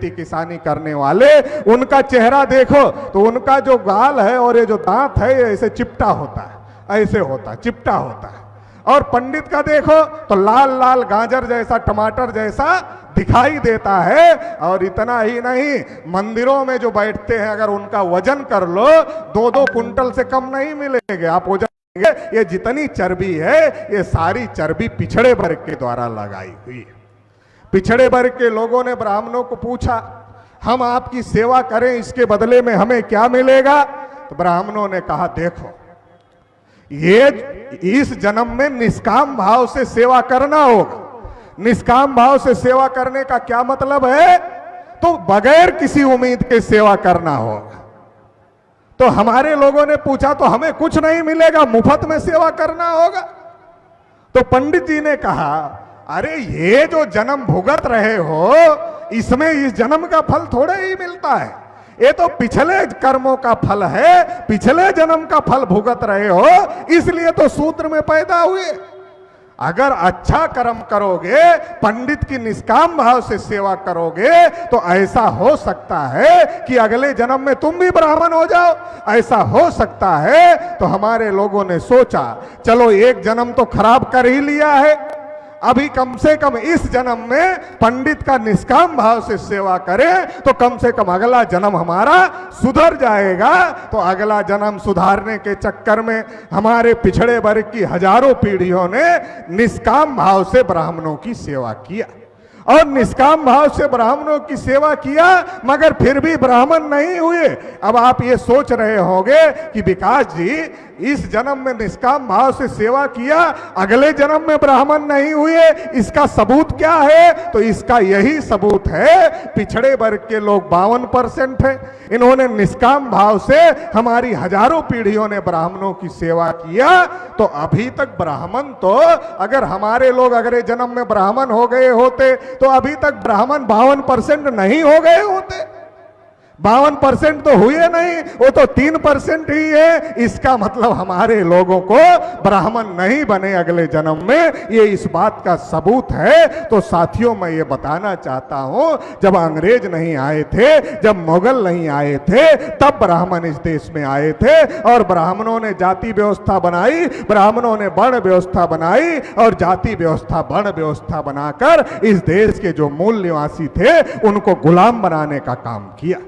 किसानी करने वाले, उनका चेहरा देखो तो उनका जो गाल है और ये जो दांत है ये ऐसे चिपटा होता है, ऐसे होता है, चिपटा होता है। और पंडित का देखो तो लाल लाल गाजर जैसा, टमाटर जैसा दिखाई देता है। और इतना ही नहीं, मंदिरों में जो बैठते हैं अगर उनका वजन कर लो 2-2 कुंटल से कम नहीं मिलेंगे। आप वजन, ये जितनी चर्बी है ये सारी चर्बी पिछड़े वर्ग के द्वारा लगाई हुई है। पिछड़े वर्ग के लोगों ने ब्राह्मणों को पूछा, हम आपकी सेवा करें इसके बदले में हमें क्या मिलेगा? तो ब्राह्मणों ने कहा, देखो ये इस जन्म में निष्काम भाव से सेवा करना होगा। निष्काम भाव से सेवा करने का क्या मतलब है? तो बगैर किसी उम्मीद के सेवा करना होगा। तो हमारे लोगों ने पूछा, तो हमें कुछ नहीं मिलेगा, मुफ्त में सेवा करना होगा? तो पंडित जी ने कहा, अरे ये जो जन्म भुगत रहे हो इसमें इस जन्म का फल थोड़े ही मिलता है, ये तो पिछले कर्मों का फल है, पिछले जन्म का फल भुगत रहे हो, इसलिए तो सूत्र में पैदा हुए। अगर अच्छा कर्म करोगे, पंडित की निष्काम भाव से सेवा करोगे तो ऐसा हो सकता है कि अगले जन्म में तुम भी ब्राह्मण हो जाओ, ऐसा हो सकता है। तो हमारे लोगों ने सोचा, चलो एक जन्म तो खराब कर ही लिया है, अभी कम से कम इस जन्म में पंडित का निष्काम भाव से सेवा करें तो कम से कम अगला जन्म हमारा सुधर जाएगा। तो अगला जन्म सुधारने के चक्कर में हमारे पिछड़े वर्ग की हजारों पीढ़ियों ने निष्काम भाव से ब्राह्मणों की सेवा किया, और निष्काम भाव से ब्राह्मणों की सेवा किया, मगर फिर भी ब्राह्मण नहीं हुए। अब आप ये सोच रहे होंगे कि विकास जी इस जन्म में निष्काम भाव से सेवा किया, अगले जन्म में ब्राह्मण नहीं हुए, इसका सबूत क्या है? तो इसका यही सबूत है, पिछड़े वर्ग के लोग 52% है, इन्होंने निष्काम भाव से हमारी हजारों पीढ़ियों ने ब्राह्मणों की सेवा किया। तो अभी तक ब्राह्मण, तो अगर हमारे लोग अगले जन्म में ब्राह्मण हो गए होते तो अभी तक ब्राह्मण 52% नहीं हो गए होते। 52% तो हुए नहीं, वो तो 3% ही है। इसका मतलब हमारे लोगों को ब्राह्मण नहीं बने अगले जन्म में, ये इस बात का सबूत है। तो साथियों, मैं ये बताना चाहता हूं, जब अंग्रेज नहीं आए थे, जब मुगल नहीं आए थे, तब ब्राह्मण इस देश में आए थे, और ब्राह्मणों ने जाति व्यवस्था बनाई, ब्राह्मणों ने वर्ण व्यवस्था बनाई, और जाति व्यवस्था वर्ण व्यवस्था बनाकर इस देश के जो मूल निवासी थे उनको गुलाम बनाने का काम किया।